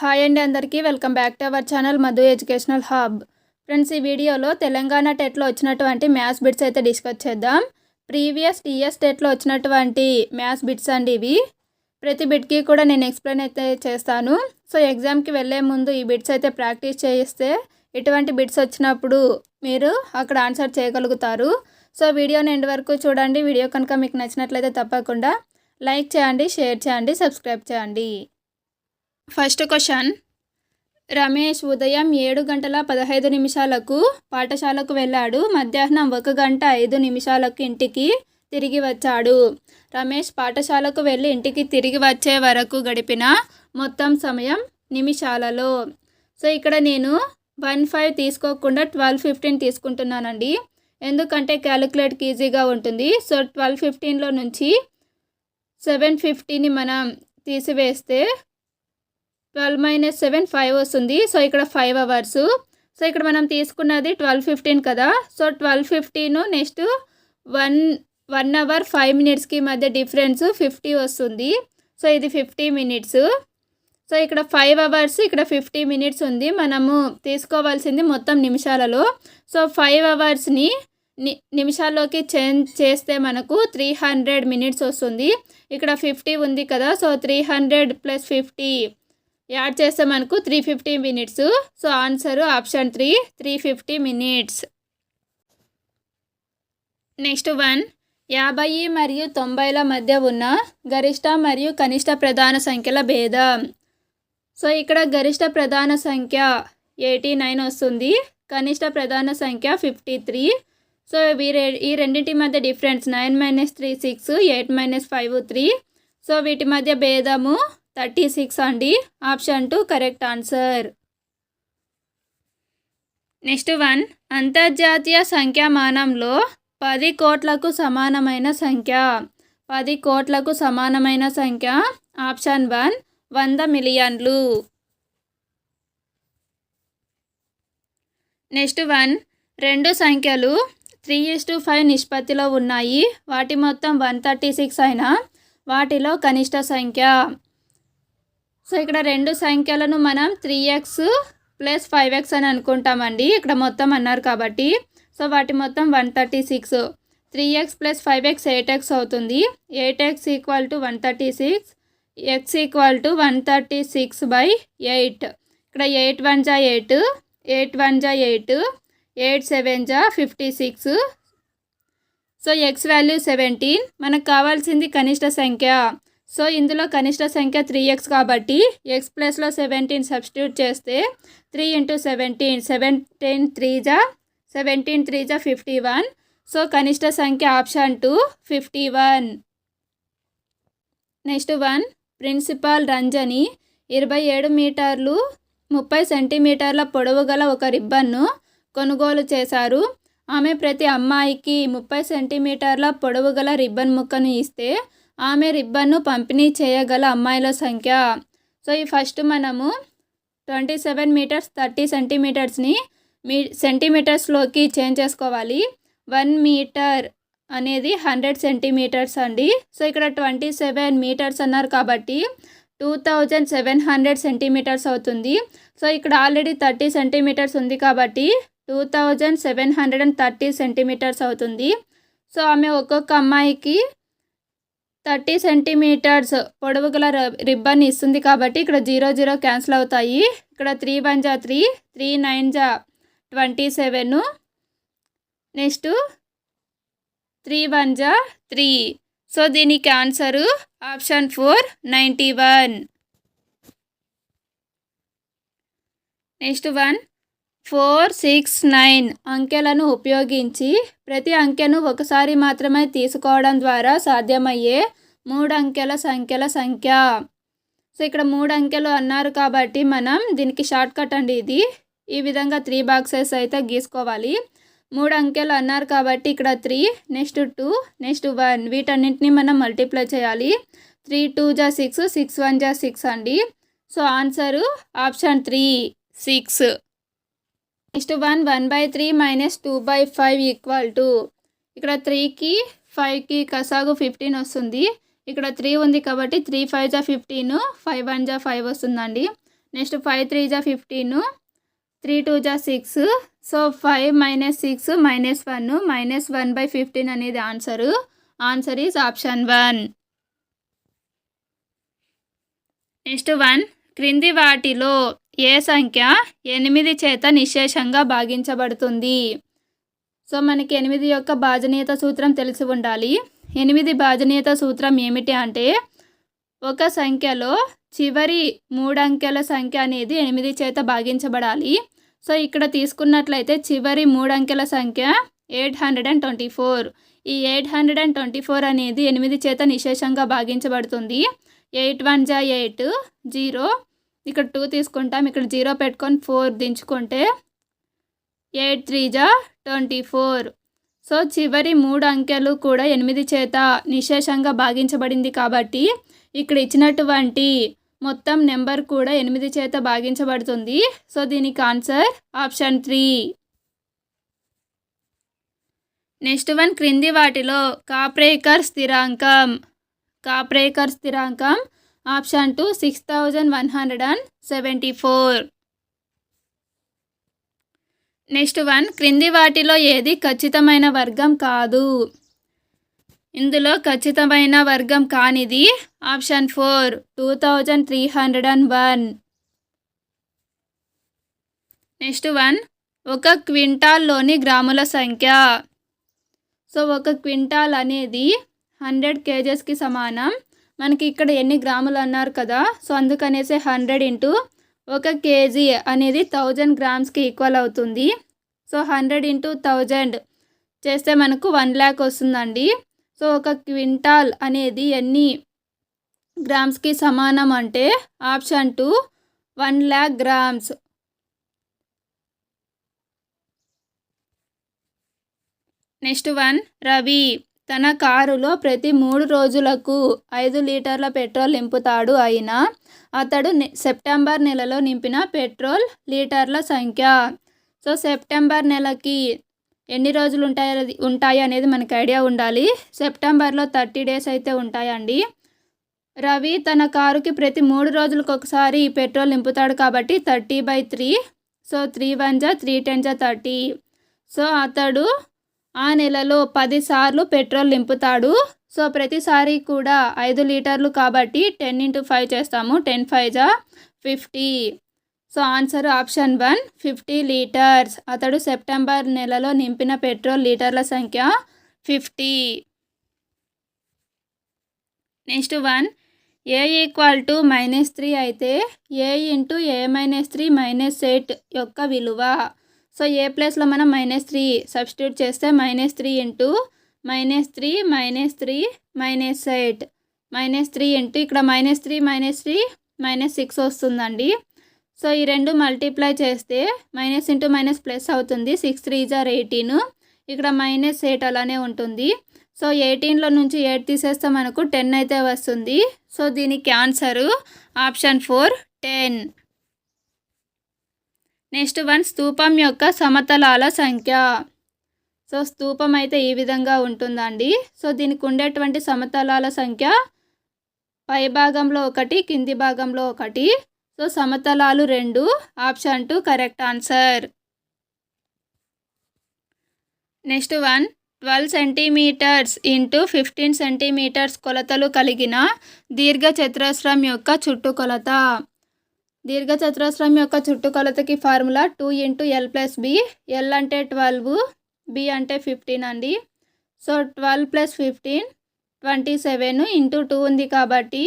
Hi అండి అందరికీ welcome back to our channel Madhu educational hub. Friends, ఈ వీడియోలో తెలంగాణ టెట్లో వచ్చినటువంటి మ్యాథ్స్ బిట్స్ అయితే డిస్కస్ చేద్దాం. ప్రీవియస్ టీఎస్ టెట్లో వచ్చినటువంటి మ్యాథ్స్ బిట్స్ అండి ఇవి. ప్రతి బిట్కి కూడా నేను ఎక్స్ప్లెయిన్ అయితే చేస్తాను. సో ఎగ్జామ్కి వెళ్ళే ముందు ఈ బిట్స్ అయితే ప్రాక్టీస్ చేయిస్తే ఇటువంటి బిట్స్ వచ్చినప్పుడు మీరు అక్కడ ఆన్సర్ చేయగలుగుతారు. సో వీడియోని ఎండ్ వరకు చూడండి. వీడియో కనుక మీకు నచ్చినట్లయితే తప్పకుండా లైక్ చేయండి, షేర్ చేయండి, సబ్స్క్రైబ్ చేయండి. ఫస్ట్ క్వశ్చన్, రమేష్ ఉదయం 7:15 పాఠశాలకు వెళ్ళాడు. మధ్యాహ్నం 1:05 ఇంటికి తిరిగి వచ్చాడు. రమేష్ పాఠశాలకు వెళ్ళి ఇంటికి తిరిగి వచ్చే వరకు గడిపిన మొత్తం సమయం నిమిషాలలో. సో ఇక్కడ నేను 1:05 తీసుకోకుండా 12:15 తీసుకుంటున్నానండి. ఎందుకంటే క్యాలిక్యులేట్కి ఈజీగా ఉంటుంది. సో 12:15లో నుంచి 7:50ని మనం తీసివేస్తే 12 - 7 5 వస్తుంది. సో ఇక్కడ 5 అవర్స్. సో ఇక్కడ మనం తీసుకున్నది 12:15 కదా. సో 12:15 నెక్స్ట్ 1 అవర్ 5 మినిట్స్కి మధ్య డిఫరెన్స్ 50 వస్తుంది. సో ఇది 50 మినిట్స్. సో ఇక్కడ 5 అవర్స్, ఇక్కడ 50 మినిట్స్ ఉంది. మనము తీసుకోవాల్సింది మొత్తం నిమిషాలలో. సో 5 అవర్స్ని నిమిషాల్లోకి చేంజ్ చేస్తే మనకు 300 మినిట్స్ వస్తుంది. ఇక్కడ 50 ఉంది కదా. సో 300 + 50 యాడ్ చేస్తే మనకు 350 minutes. So answer option 3, 350 minutes. Next 1, 50 మరియు 90ల మధ్య ఉన్న గరిష్ట మరియు కనిష్ట ప్రధాన సంఖ్యల భేదం. సో ఇక్కడ గరిష్ట ప్రధాన సంఖ్య 89 వస్తుంది, కనిష్ట ప్రధాన సంఖ్య 53. సో ఈ రెండింటి మధ్య డిఫరెన్స్ 9 - 3 6, 8 - 5 3. సో వీటి మధ్య భేదము 36 అండి. Option 2 correct answer. నెక్స్ట్ 1, అంతర్జాతీయ సంఖ్యామానంలో 10 కోట్లకు సమానమైన సంఖ్య. 10 కోట్లకు సమానమైన సంఖ్య ఆప్షన్ 1 100 మిలియన్లు. నెక్స్ట్ 1, రెండు సంఖ్యలు 3:5 నిష్పత్తిలో ఉన్నాయి. వాటి మొత్తం 136 అయినా వాటిలో కనిష్ట సంఖ్య. సో ఇక్కడ రెండు సంఖ్యలను మనం 3x + 5x అని అనుకుంటామండి. ఇక్కడ మొత్తం అన్నారు కాబట్టి. సో వాటి మొత్తం 136. 3x + 5x 8x అవుతుంది. 8x = 136, x = 136/8. ఇక్కడ 8 × 1 = 8, 8 × 1 = 8, 8 × 7 = 56. So x value 17. మనకు కావాల్సింది కనిష్ట సంఖ్య. సో ఇందులో కనిష్ట సంఖ్య 3x కాబట్టి x ప్లస్లో 17 సబ్స్టిట్యూట్ చేస్తే 3 × 17, 17 3 = 51. సో కనిష్ట సంఖ్య ఆప్షన్ 2 51. నెక్స్ట్ 1, ప్రిన్సిపాల్ రంజని 27 మీటర్లు 30 సెంటీమీటర్ల పొడవు గల ఒక రిబ్బన్ను కొనుగోలు చేశారు. ఆమె ప్రతి అమ్మాయికి 30 సెంటీమీటర్ల పొడవు గల రిబ్బన్ ముక్కను ఇస్తే ఆమె రిబ్బన్ను పంపిణీ చేయగల అమ్మాయిల సంఖ్య. సో ఈ ఫస్ట్ మనము 27 మీటర్స్ 30 సెంటీమీటర్స్ని సెంటీమీటర్స్లోకి చేంజ్ చేసుకోవాలి. 1 మీటర్ అనేది 100 సెంటీమీటర్స్ అండి. సో ఇక్కడ 27 మీటర్స్ అన్నారు కాబట్టి 2700 సెంటీమీటర్స్ అవుతుంది. సో ఇక్కడ ఆల్రెడీ 30 సెంటీమీటర్స్ ఉంది కాబట్టి 2730 సెంటీమీటర్స్ అవుతుంది. సో ఆమె ఒక్కొక్క అమ్మాయికి 30 సెంటీమీటర్స్ పొడవు గల రిబ్బన్ ఇస్తుంది కాబట్టి ఇక్కడ 0 0 క్యాన్సిల్ అవుతాయి. ఇక్కడ 3 × 1 = 3, 3 × 9 = 27, నెక్స్ట్ 3 × 1 = 3. సో దీనికి ఆన్సరు ఆప్షన్ 4 91. నెక్స్ట్ 1, 4 6 9 అంకెలను ఉపయోగించి ప్రతి అంకెను ఒకసారి మాత్రమే తీసుకోవడం ద్వారా సాధ్యమయ్యే 3 అంకెల సంఖ్యల సంఖ్య. సో ఇక్కడ 3 అంకెలు అన్నారు కాబట్టి మనం దీనికి షార్ట్ కట్ అండి ఇది. ఈ విధంగా 3 బాక్సెస్ అయితే గీసుకోవాలి. 3 అంకెలు అన్నారు కాబట్టి ఇక్కడ 3, నెక్స్ట్ 2, నెక్స్ట్ 1 వీటన్నింటినీ మనం మల్టిప్లై చేయాలి. 3 × 2 = 6, 6 × 1 = 6 అండి. So answer option 3 6. నెక్స్ట్ 1, 1/3 - 2/5 = ఇక్కడ 3కి 5కి కసాగు 15 వస్తుంది. ఇక్కడ 3 ఉంది కాబట్టి 3 × 5 = 15, 5 × 1 = 5 వస్తుందండి. నెక్స్ట్ 5 3 జా 15, 3 2 జా 6. సో 5 - 6 - 1 -1/15 అనేది ఆన్సర్ ఈజ్ ఆప్షన్ 1. నెక్స్ట్ 1, క్రింది వాటిలో ఏ సంఖ్య 8 చేత నిశ్శేషంగా భాగించబడుతుంది? సో మనకి 8 యొక్క భాజనీయత సూత్రం తెలిసి ఉండాలి. 8 భాజనీయత సూత్రం ఏమిటి అంటే, ఒక సంఖ్యలో చివరి 3 అంకెల సంఖ్య అనేది 8 చేత భాగించబడాలి. సో ఇక్కడ తీసుకున్నట్లయితే చివరి 3 అంకెల సంఖ్య 824. ఈ 824 అనేది 8 చేత నిశ్శేషంగా భాగించబడుతుంది. 8 1 జా 8, 0. ఇక్కడ 2 తీసుకుంటాం, ఇక్కడ 0 పెట్టుకొని 4 దించుకుంటే 8 3 జా 24. సో చివరి 3 అంకెలు కూడా 8 చేత నిశ్శేషంగా భాగించబడింది కాబట్టి ఇక్కడ ఇచ్చినటువంటి మొత్తం నెంబర్ కూడా 8 చేత భాగించబడుతుంది. సో దీనికి ఆన్సర్ ఆప్షన్ 3. నెక్స్ట్ 1, క్రింది వాటిలో కాప్రేకర్ స్థిరాంకం ఆప్షన్ 2 6174. నెక్స్ట్ 1, క్రింది వాటిలో ఏది ఖచ్చితమైన వర్గం కాదు? ఇందులో ఖచ్చితమైన వర్గం కానిది ఆప్షన్ 4 2301. నెక్స్ట్ 1, ఒక క్వింటాల్లోని గ్రాముల సంఖ్య. సో ఒక క్వింటాల్ అనేది 100 kgsకి సమానం. మనకి ఇక్కడ ఎన్ని గ్రాములు అన్నారు కదా, సో అందుకనేసి 100 ఇంటూ 1 kg అనేది 1000 గ్రామ్స్కి ఈక్వల్ అవుతుంది. సో 100 ఇంటూ 1000 చేస్తే మనకు 1 lakh వస్తుందండి. సో ఒక క్వింటాల్ అనేది ఎన్ని గ్రామ్స్కి సమానం అంటే option 2 1 lakh grams. Next 1, Ravi తన కారులో ప్రతి 3 రోజులకు 5 లీటర్ల పెట్రోల్ నింపుతాడు. అయినా అతడు సెప్టెంబర్ నెలలో నింపిన పెట్రోల్ లీటర్ల సంఖ్య. సో సెప్టెంబర్ నెలకి ఎన్ని రోజులు ఉంటాయి అనేది మనకు ఐడియా ఉండాలి. సెప్టెంబర్లో 30 days అయితే ఉంటాయండి. రవి తన కారుకి ప్రతి 3 రోజులకు ఒకసారి పెట్రోల్ నింపుతాడు కాబట్టి 30/3. సో 3 1 జా 3 10 జా 30. సో అతడు ఆ నెలలో 10 సార్లు పెట్రోల్ నింపుతాడు. సో ప్రతిసారి కూడా 5 లీటర్లు కాబట్టి 10 × 5 చేస్తాము. 10 5 జా 50. So answer option 1 50 litres. అతడు సెప్టెంబర్ నెలలో నింపిన పెట్రోల్ లీటర్ల సంఖ్య 50. నెక్స్ట్ 1, a = -3 అయితే a × a - 3 - 8 యొక్క విలువ. సో ఏ ప్లేస్లో మనం -3 సబ్స్టిట్యూట్ చేస్తే -3 ఇంటూ -3 -3 -8 -3 ఇంటూ ఇక్కడ -3 - 6 వస్తుందండి. సో ఈ రెండు మల్టిప్లై చేస్తే మైనస్ ఇంటూ మైనస్ ప్లస్ అవుతుంది. 6 3 జా 18. ఇక్కడ -8 అలానే ఉంటుంది. సో 18లో నుంచి 8 తీసేస్తే మనకు 10 అయితే వస్తుంది. సో దీనికి ఆన్సరు ఆప్షన్ 4 10. నెక్స్ట్ 1, స్తూపం యొక్క సమతలాల సంఖ్య. సో స్తూపం అయితే ఈ విధంగా ఉంటుందండి. సో దీనికి ఉండేటువంటి సమతలాల సంఖ్య పై భాగంలో 1, కింది భాగంలో 1. సో సమతలాలు 2. Option 2 correct answer. Next 1, 12 centimetres into 15 centimetres కొలతలు కలిగిన దీర్ఘచతురస్రం యొక్క చుట్టుకొలత. దీర్ఘచతురస్రం యొక్క చుట్టుకొలతకి ఫార్ములా 2 × l + b. l అంటే 12, b అంటే 15 అండి. సో 12 + 15 27 ఇంటూ 2 ఉంది కాబట్టి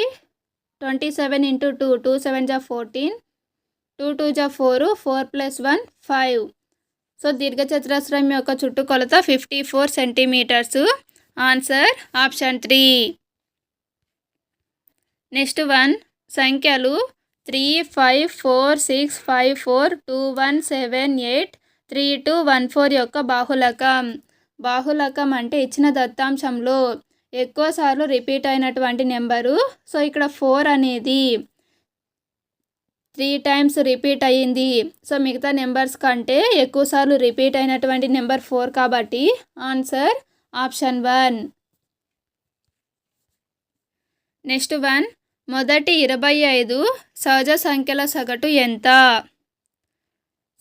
27 ఇంటూ 2 2 7 జా 14, 2 2 జా 4, 4 + 1 5. సో దీర్ఘచతురస్రం యొక్క చుట్టుకొలత 54 సెంటీమీటర్స్. Answer option 3. నెక్స్ట్ 1, సంఖ్యలు 3 5 4 6 5 4 2 1 7 8 3 2 1 4 యొక్క బాహుళకం. బాహుళకం అంటే ఇచ్చిన దత్తాంశంలో ఎక్కువ సార్లు రిపీట్ అయినటువంటి నెంబరు. సో ఇక్కడ 4 అనేది 3 times రిపీట్ అయ్యింది. సో మిగతా నెంబర్స్ కంటే ఎక్కువ సార్లు రిపీట్ అయినటువంటి నెంబర్ 4 కాబట్టి ఆన్సర్ ఆప్షన్ 1. నెక్స్ట్ 1, మొదటి 25 సహజ సంఖ్యల సగటు ఎంత?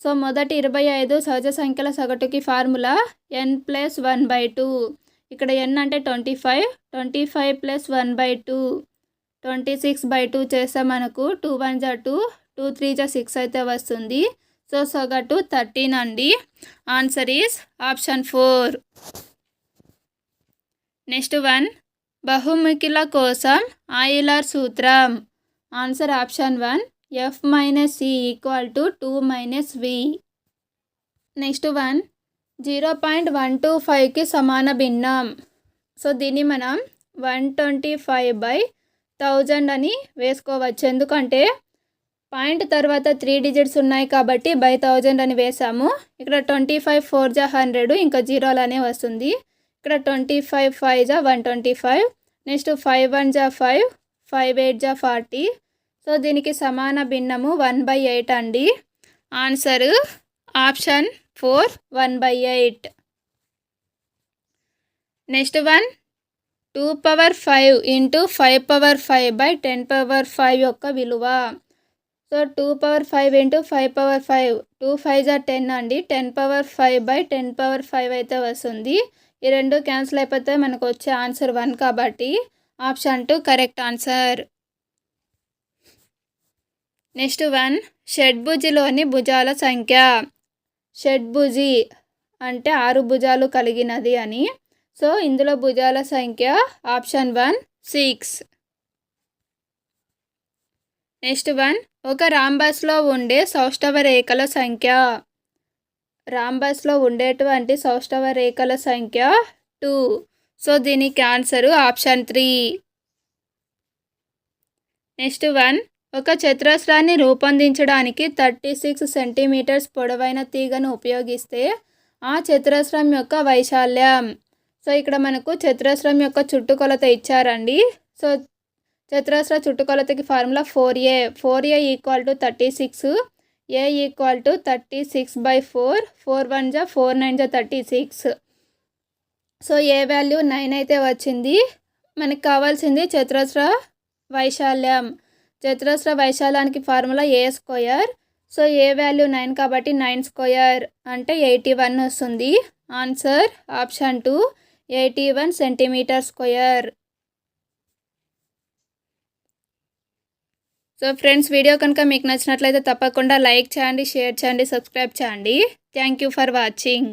సో మొదటి 25 సహజ సంఖ్యల సగటుకి ఫార్ములా n+1/2. ఇక్కడ n అంటే 25, 25 + 1/2 26/2 చేస్తే మనకు 2 1 జా 2, 2 3 జా 6 అయితే వస్తుంది. సో సగటు 13 అండి. Answer is option 4. Next one, బహుముఖిల కోసం ఆయిలర్ సూత్రం. Answer option 1, F - C = 2 - V. Next one, 0.125కి సమాన భిన్నం. సో దీన్ని మనం 125/1000 అని వేసుకోవచ్చు. ఎందుకంటే పాయింట్ తర్వాత 3 డిజిట్స్ ఉన్నాయి కాబట్టి 1000 అని వేసాము. ఇక్కడ 25 4 జా 100, ఇంకా జీరోలనే వస్తుంది. ఇక్కడ 25 5 జా 125, నెక్స్ట్ 5 1 జా 5, 5 8 జా 40. సో దీనికి సమాన భిన్నము 1/8 అండి. Answer option 4, 1/8. నెక్స్ట్ వన్, 2^5 × 5^5/10^5 యొక్క విలువ. సో 2^5 × 5^5, 2 5 జా 10 అండి. 10^5/10^5 అయితే వస్తుంది. ఈ రెండు క్యాన్సిల్ అయిపోతే మనకు వచ్చే ఆన్సర్ 1 కాబట్టి option 2 correct answer. Next one, షడ్భుజిలోని భుజాల సంఖ్య. షడ్భుజి అంటే 6 భుజాలు కలిగినది అని. సో ఇందులో భుజాల సంఖ్య ఆప్షన్ 1, 6. నెక్స్ట్ వన్, ఒక రాంబస్లో ఉండే సౌష్ఠవ రేఖల సంఖ్య. రాంబస్లో ఉండేటువంటి సౌష్ఠవ రేఖల సంఖ్య 2. సో దీనికి ఆన్సరు ఆప్షన్ 3. నెక్స్ట్ వన్, ఒక చతురస్రాన్ని రూపొందించడానికి 36 సెంటీమీటర్స్ పొడవైన తీగను ఉపయోగిస్తే ఆ చతురస్రం యొక్క వైశాల్యం. సో ఇక్కడ మనకు చతురస్రం యొక్క చుట్టుకొలత ఇచ్చారండి. సో చతురస్ర చుట్టుకొలతకి ఫార్ములా 4a. 4a = 36, a = 36/4, 4 1 జా 4 9 జా 36. సో ఏ వాల్యూ 9 అయితే వచ్చింది. మనకు కావాల్సింది చతురస్ర వైశాల్యం. చతురస్ర వైశాల్యానికి ఫార్ములా a². సో ఏ వాల్యూ 9 కాబట్టి 9² అంటే 81 వస్తుంది. Answer option 2, 81 cm². So friends, video కనుక మీకు నచ్చినట్లయితే తప్పకుండా లైక్ చేయండి, షేర్ చేయండి, సబ్స్క్రైబ్ చేయండి. Thank you for watching.